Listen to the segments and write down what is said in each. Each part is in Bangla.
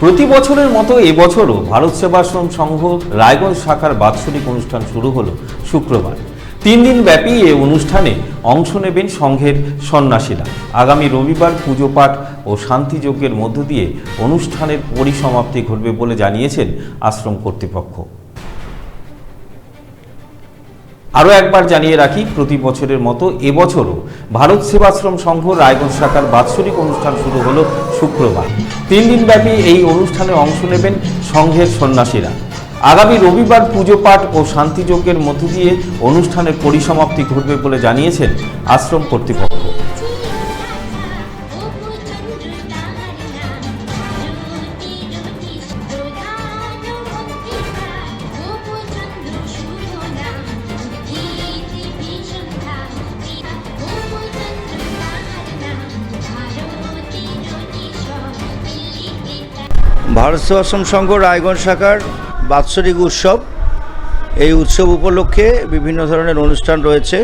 প্রতি বছরের মতো এবছরও ভারত সেবাশ্রম সংঘ রায়গঞ্জ শাখার বাৎসরিক অনুষ্ঠান শুরু হলো শুক্রবার। 3 দিন ব্যাপী এই অনুষ্ঠানে অংশ নেবেন সংঘের সন্ন্যাসীরা। আগামী রবিবার পুজো পাঠ ও শান্তিযজ্ঞের মধ্য দিয়ে অনুষ্ঠানের পরিসমাপ্তি ঘটবে বলে জানিয়েছেন আশ্রম কর্তৃপক্ষ। আরও একবার জানিয়ে রাখি, প্রতি বছরের মতো এবছরও ভারত সেবাশ্রম সংঘ রায়গঞ্জ শাখার বাৎসরিক অনুষ্ঠান শুরু হলো শুক্রবার। 3 দিন ব্যাপী এই অনুষ্ঠানে অংশ নেবেন সংঘের সন্ন্যাসীরা। আগামী রবিবার পুজো পাঠ ও শান্তিযজ্ঞের মধ্য দিয়ে অনুষ্ঠানের পরিসমাপ্তি ঘটবে বলে জানিয়েছেন আশ্রম কর্তৃপক্ষ। ভারত সেবাশ্রম সংঘ রায়গঞ্জ শাখার বাৎসরিক উৎসব, এই উৎসব উপলক্ষে বিভিন্ন ধরনের অনুষ্ঠান রয়েছে।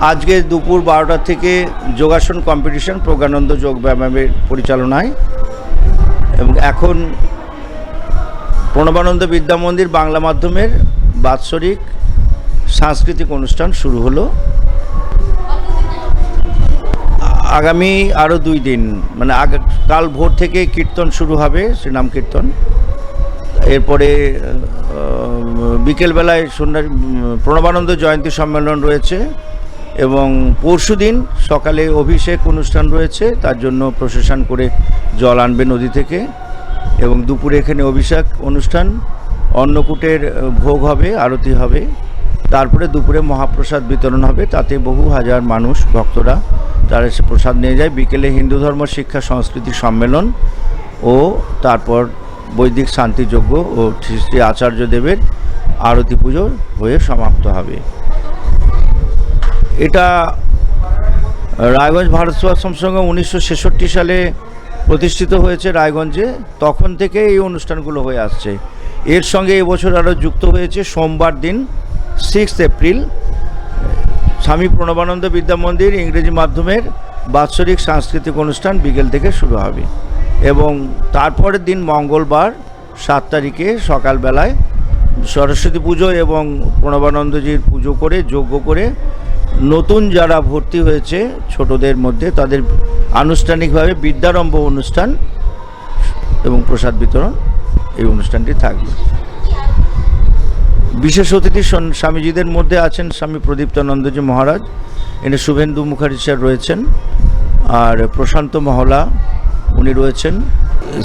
আজকে দুপুর 12টা থেকে যোগাসন কম্পিটিশন প্রজ্ঞানন্দ যোগ ব্যায়ামের পরিচালনায়, এবং এখন প্রণবানন্দ বিদ্যা মন্দির বাংলা মাধ্যমের বাৎসরিক সাংস্কৃতিক অনুষ্ঠান শুরু হলো। আগামী আরও 2 দিন, মানে কাল ভোর থেকে কীর্তন শুরু হবে, শ্রীনাম কীর্তন। এরপরে বিকেলবেলায় প্রণবানন্দ জয়ন্তী সম্মেলন রয়েছে, এবং পরশুদিন সকালে অভিষেক অনুষ্ঠান রয়েছে। তার জন্য প্রসেশন করে জল আনবে নদী থেকে, এবং দুপুরে এখানে অভিষেক অনুষ্ঠান, অন্নকূটের ভোগ হবে, আরতি হবে। তারপরে দুপুরে মহাপ্রসাদ বিতরণ হবে, তাতে বহু হাজার মানুষ ভক্তরা তারা এসে প্রসাদ নিয়ে যায়। বিকেলে হিন্দু ধর্ম শিক্ষা সংস্কৃতি সম্মেলন ও তারপর বৈদিক শান্তিযজ্ঞ ও শ্রী আচার্যদেবের আরতি পুজো হয়ে সমাপ্ত হবে। এটা রায়গঞ্জ ভারত সেবাশ্রম সংঘ 1966 সালে প্রতিষ্ঠিত হয়েছে রায়গঞ্জে, তখন থেকে এই অনুষ্ঠানগুলো হয়ে আসছে। এর সঙ্গে এবছর আরও যুক্ত হয়েছে সোমবার দিন 6 এপ্রিল স্বামী প্রণবানন্দ বিদ্যা মন্দির ইংরেজি মাধ্যমের বাৎসরিক সাংস্কৃতিক অনুষ্ঠান বিকেল থেকে শুরু হবে, এবং তারপরের দিন মঙ্গলবার 7 তারিখে সকালবেলায় সরস্বতী পুজো এবং প্রণবানন্দজির পুজো করে যজ্ঞ করে নতুন যারা ভর্তি হয়েছে ছোটদের মধ্যে তাদের আনুষ্ঠানিকভাবে বিদ্যারম্ভ অনুষ্ঠান এবং প্রসাদ বিতরণ এই অনুষ্ঠানটি থাকবে। বিশেষ অতিথি স্বামীজিদের মধ্যে আছেন স্বামী প্রদীপ্তানন্দজি মহারাজ, এনে শুভেন্দু মুখার্জি স্যার রয়েছেন, আর প্রশান্ত মহলা উনি রয়েছেন,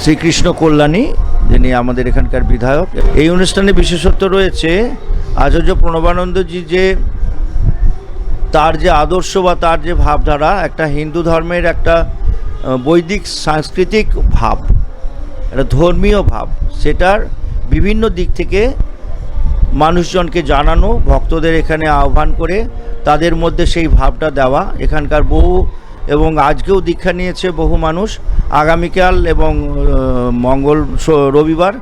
শ্রীকৃষ্ণ কল্যাণী যিনি আমাদের এখানকার বিধায়ক। এই অনুষ্ঠানে বিশেষত্ব রয়েছে আচার্য প্রণবানন্দজি যে তার যে আদর্শ বা তার যে ভাবধারা, একটা হিন্দু ধর্মের একটা বৈদিক সাংস্কৃতিক ভাব, একটা ধর্মীয় ভাব, সেটার বিভিন্ন দিক থেকে মানুষজনকে জানানো, ভক্তদের এখানে আহ্বান করে তাদের মধ্যে সেই ভাবটা দেওয়া। এখানকার বহু এবং আজকেও দীক্ষা নিয়েছে বহু মানুষ। আগামীকাল এবং রবিবার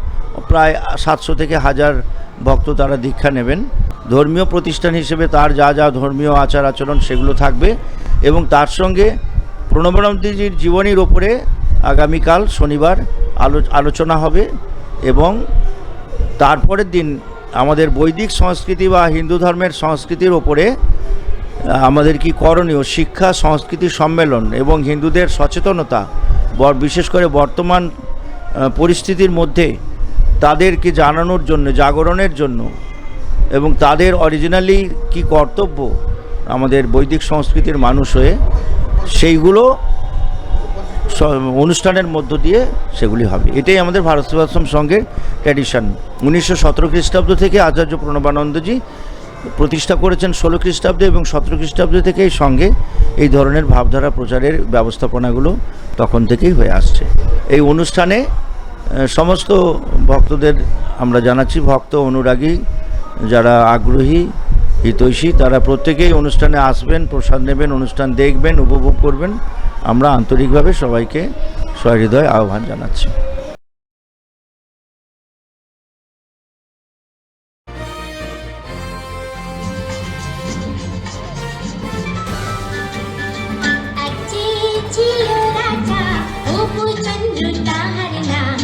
প্রায় 700 থেকে 1000 ভক্ত তারা দীক্ষা নেবেন। ধর্মীয় প্রতিষ্ঠান হিসেবে তার যা যা ধর্মীয় আচার আচরণ সেগুলো থাকবে, এবং তার সঙ্গে প্রণবানন্দজির জীবনীর ওপরে আগামীকাল শনিবার আলোচনা হবে, এবং তারপরের দিন আমাদের বৈদিক সংস্কৃতি বা হিন্দু ধর্মের সংস্কৃতির ওপরে আমাদের কি করণীয় শিক্ষা সংস্কৃতি সম্মেলন এবং হিন্দুদের সচেতনতা, বিশেষ করে বর্তমান পরিস্থিতির মধ্যে তাদেরকে জানানোর জন্য, জাগরণের জন্য, এবং তাদের অরিজিনালি কি কর্তব্য আমাদের বৈদিক সংস্কৃতির মানুষ হয়ে, সেইগুলো অনুষ্ঠানের মধ্য দিয়ে সেগুলি হবে। এটাই আমাদের ভারত সেবাশ্রম সংঘের ট্র্যাডিশন। 1917 খ্রিস্টাব্দ থেকে আচার্য প্রণবানন্দজি প্রতিষ্ঠা করেছেন 16 খ্রিস্টাব্দে, এবং 17 খ্রিস্টাব্দ থেকে এই সঙ্গে এই ধরনের ভাবধারা প্রচারের ব্যবস্থাপনাগুলো তখন থেকেই হয়ে আসছে। এই অনুষ্ঠানে সমস্ত ভক্তদের আমরা জানাচ্ছি, ভক্ত অনুরাগী যারা আগ্রহী হিতৈষী তারা প্রত্যেকেই অনুষ্ঠানে আসবেন, প্রসাদ নেবেন, অনুষ্ঠান দেখবেন, উপভোগ করবেন। আমরা আন্তরিকভাবে সবাইকে সহৃদয় আহ্বান জানাচ্ছি। ছিল রাজা অপু চন্দ্র তাহার নাম।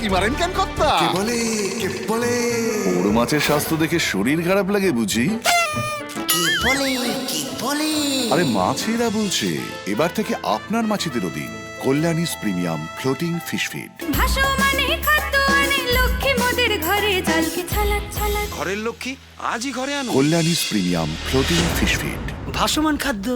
উকি মারেন কেন কর্তা? কে বলে বড় মাছের স্বাস্থ্য দেখে শরীর খারাপ লাগে বুঝি? কি বলে আরে মাছেরা বলছে এবার থেকে আপনার মাছেদেরও দিন কল্যাণীস প্রিমিয়াম ফ্লোটিং ফিশ ফিড। ভাসমানে খাদ্য আনে লক্ষ্মী মোদের ঘরে জলকে ছালাক ছালাক। ঘরের লক্ষ্মী আজই ঘরে আনো কল্যাণীস প্রিমিয়াম ফ্লোটিং ফিশ ফিড। ভাসমান খাদ্য।